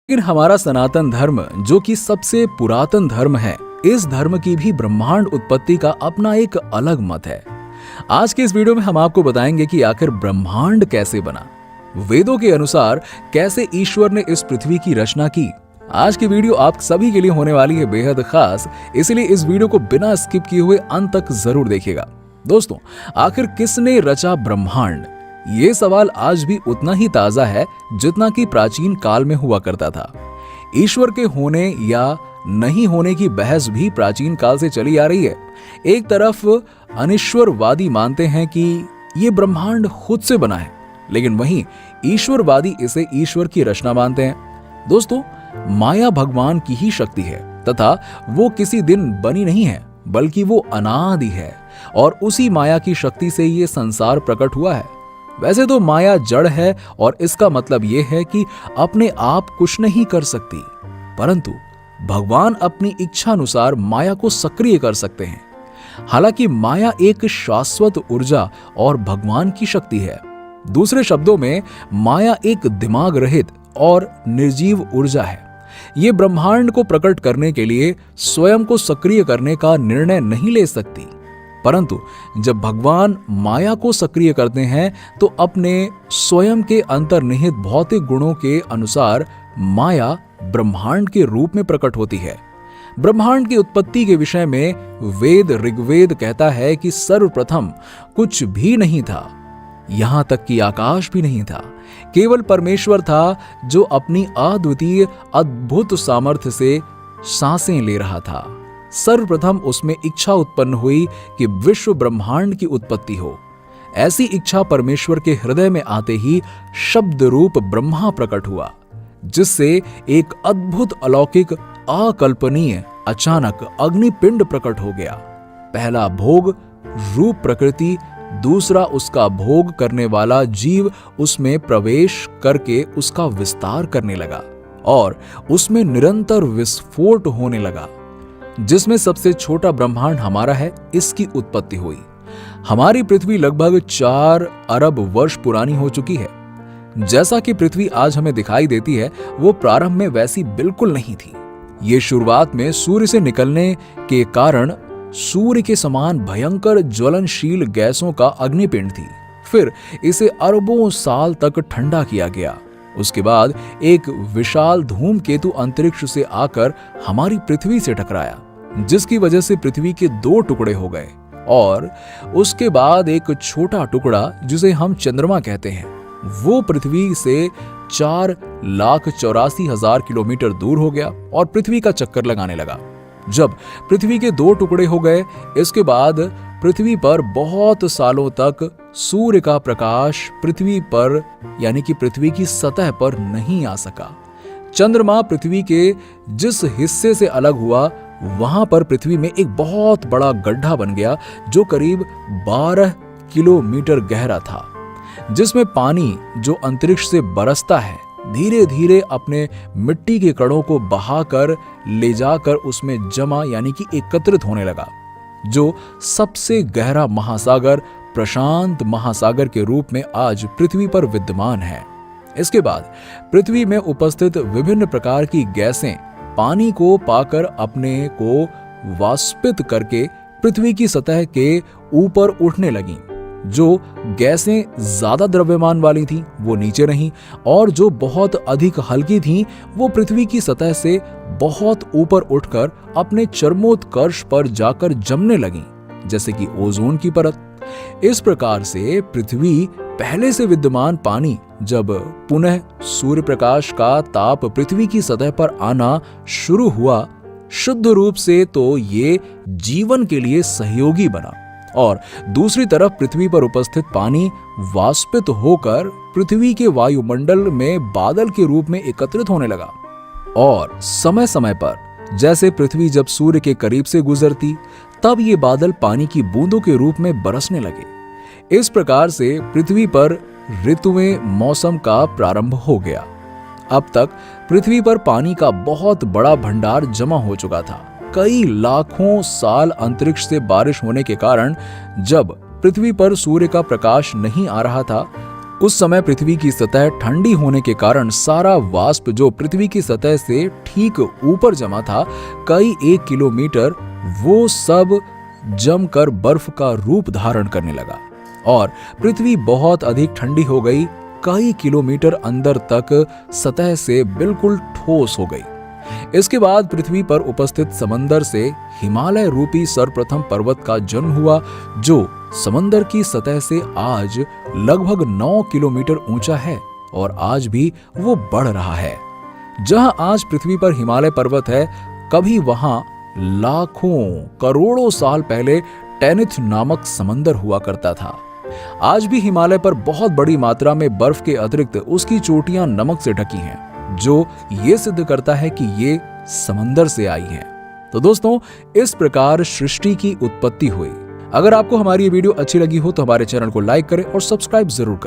लेकिन हमारा सनातन धर्म जो कि सबसे पुरातन धर्म है, इस धर्म की भी ब्रह्मांड उत्पत्ति का अपना एक अलग मत है। आज के इस वीडियो में हम आपको बताएंगे कि आखिर ब्रह्मांड कैसे बना, वेदों के अनुसार कैसे ईश्वर ने इस पृथ्वी की रचना की। आज की वीडियो आप सभी के लिए होने वाली है बेहद खास, इसलिए इस वीडियो को बिना स्किप किए हुए अंत तक जरूर देखिएगा। दोस्तों, आखिर किसने रचा ब्रह्मांड, ये सवाल आज भी उतना ही ताजा है जितना कि प्राचीन काल में हुआ करता था। ईश्वर के होने या नहीं होने की बहस भी प्राचीन काल से चली आ रही है। एक तरफ अनिश्वरवादी मानते हैं कि ये ब्रह्मांड खुद से बना है, लेकिन वहीं ईश्वरवादी इसे ईश्वर की रचना मानते हैं। दोस्तों, माया भगवान की ही शक्ति है तथा वो किसी दिन बनी नहीं है, बल्कि वो अनादि है और उसी माया की शक्ति से ये संसार प्रकट हुआ है। वैसे तो माया जड़ है और इसका मतलब यह है कि अपने आप कुछ नहीं कर सकती, परंतु भगवान अपनी इच्छा अनुसार माया को सक्रिय कर सकते हैं। हालांकि माया एक शाश्वत ऊर्जा और भगवान की शक्ति है। दूसरे शब्दों में माया एक दिमाग रहित और निर्जीव ऊर्जा है। ये ब्रह्मांड को प्रकट करने के लिए स्वयं को सक्रिय करने का निर्णय नहीं ले सकती, परंतु जब भगवान माया को सक्रिय करते हैं तो अपने स्वयं के अंतर्निहित भौतिक गुणों के अनुसार माया ब्रह्मांड के रूप में प्रकट होती है। ब्रह्मांड की उत्पत्ति के विषय में वेद ऋग्वेद कहता है कि सर्वप्रथम कुछ भी नहीं था, यहां तक कि आकाश भी नहीं था। केवल परमेश्वर था जो अपनी अद्वितीय अद्भुत सामर्थ्य से सांसें ले रहा था। सर्वप्रथम उसमें इच्छा उत्पन्न हुई कि विश्व ब्रह्मांड की उत्पत्ति हो। ऐसी इच्छा परमेश्वर के हृदय में आते ही शब्द रूप ब्रह्मा प्रकट हुआ, जिससे एक अद्भुत अलौकिक अकल्पनीय अचानक अग्निपिंड प्रकट हो गया। पहला भोग रूप प्रकृति, दूसरा उसका भोग करने वाला जीव उसमें प्रवेश करके उसका विस्तार करने लगा और उसमें निरंतर विस्फोट होने लगा, जिसमें सबसे छोटा ब्रह्मांड हमारा है, इसकी उत्पत्ति हुई। हमारी पृथ्वी लगभग 4 अरब वर्ष पुरानी हो चुकी है। जैसा कि पृथ्वी आज हमें दिखाई देती है, वो प्रारंभ में वैसी बिल्कुल नहीं थी। ये शुरुआत में सूर्य से निकलने के कारण सूर्य के समान भयंकर ज्वलनशील गैसों का अग्निपिंड थी। फिर इसे अरबों साल तक ठंडा किया गया। उसके बाद एक विशाल धूमकेतु अंतरिक्ष से आकर हमारी पृथ्वी से टकराया, जिसकी वजह से पृथ्वी के 2 टुकड़े हो गए और उसके बाद एक छोटा टुकड़ा, जिसे हम चंद्रमा कहते हैं, वो पृथ्वी से 4,84,000 किलोमीटर दूर हो गया और पृथ्वी का चक्कर लगाने लगा। जब पृथ्वी के 2 टुकड़े हो गए, इसके बाद पृथ्वी पर बहुत सालों तक सूर्य का प्रकाश पृथ्वी पर यानी कि पृथ्वी की सतह पर नहीं आ सका। चंद्रमा पृथ्वी के जिस हिस्से से अलग हुआ, वहां पर पृथ्वी में एक बहुत बड़ा गड्ढा बन गया जो करीब 12 किलोमीटर गहरा था, जिसमें पानी जो अंतरिक्ष से बरसता है धीरे धीरे अपने मिट्टी के कणों को बहाकर ले जाकर उसमें जमा यानी कि एकत्रित होने लगा, जो सबसे गहरा महासागर प्रशांत महासागर के रूप में आज पृथ्वी पर विद्यमान है। इसके बाद पृथ्वी में उपस्थित विभिन्न प्रकार की गैसें पानी को पाकर अपने को वाष्पित करके पृथ्वी की सतह के ऊपर उठने लगीं। जो गैसें ज्यादा द्रव्यमान वाली थीं, वो नीचे रहीं और जो बहुत अधिक हल्की थीं, वो पृथ्वी की सतह से बहुत ऊपर उठकर अपने चरमोत्कर्ष पर जाकर जमने लगीं, जैसे कि ओजोन की परत। इस प्रकार से पृथ्वी पहले से विद्यमान पानी जब पुनः सूर्य प्रकाश का ताप पृथ्वी की सतह पर आना शुरू हुआ, शुद्ध रूप से तो ये जीवन के लिए सहयोगी बना और दूसरी तरफ पृथ्वी पर उपस्थित पानी वाष्पित होकर पृथ्वी के वायुमंडल में बादल के रूप में एकत्रित होने लगा और समय समय पर जैसे पृथ्वी जब सूर्य के करीब से गुजरती, तब ये बादल पानी की बूंदों के रूप में बरसने लगे। इस प्रकार से पृथ्वी पर ऋतुएं, मौसम का प्रारंभ हो गया। अब तक पृथ्वी पर पानी का बहुत बड़ा भंडार जमा हो चुका था। कई लाखों साल अंतरिक्ष से बारिश होने के कारण जब पृथ्वी पर सूर्य का प्रकाश नहीं आ रहा था, उस समय पृथ्वी की सतह ठंडी होने के कारण सारा वाष्प जो पृथ्वी की सतह से ठीक ऊपर जमा था, कई 1 किलोमीटर, वो सब जमकर बर्फ का रूप धारण करने लगा और पृथ्वी बहुत अधिक ठंडी हो गई। कई किलोमीटर अंदर तक सतह से बिल्कुल ठोस हो गई। इसके बाद पृथ्वी पर उपस्थित समंदर से हिमालय रूपी सर्वप्रथम पर्वत का जन्म हुआ, जो समंदर की सतह से आज लगभग 9 किलोमीटर ऊंचा है और आज भी वो बढ़ रहा है। जहां आज पृथ्वी पर हिमालय पर्वत है, कभी वहां लाखों करोड़ों साल पहले टेनिथ नामक समंदर हुआ करता था। आज भी हिमालय पर बहुत बड़ी मात्रा में बर्फ के अतिरिक्त उसकी चोटियां नमक से ढकी हैं, जो ये सिद्ध करता है कि ये समंदर से आई हैं। तो दोस्तों, इस प्रकार सृष्टि की उत्पत्ति हुई। अगर आपको हमारी ये वीडियो अच्छी लगी हो तो हमारे चैनल को लाइक करें और सब्सक्राइब जरूर करें।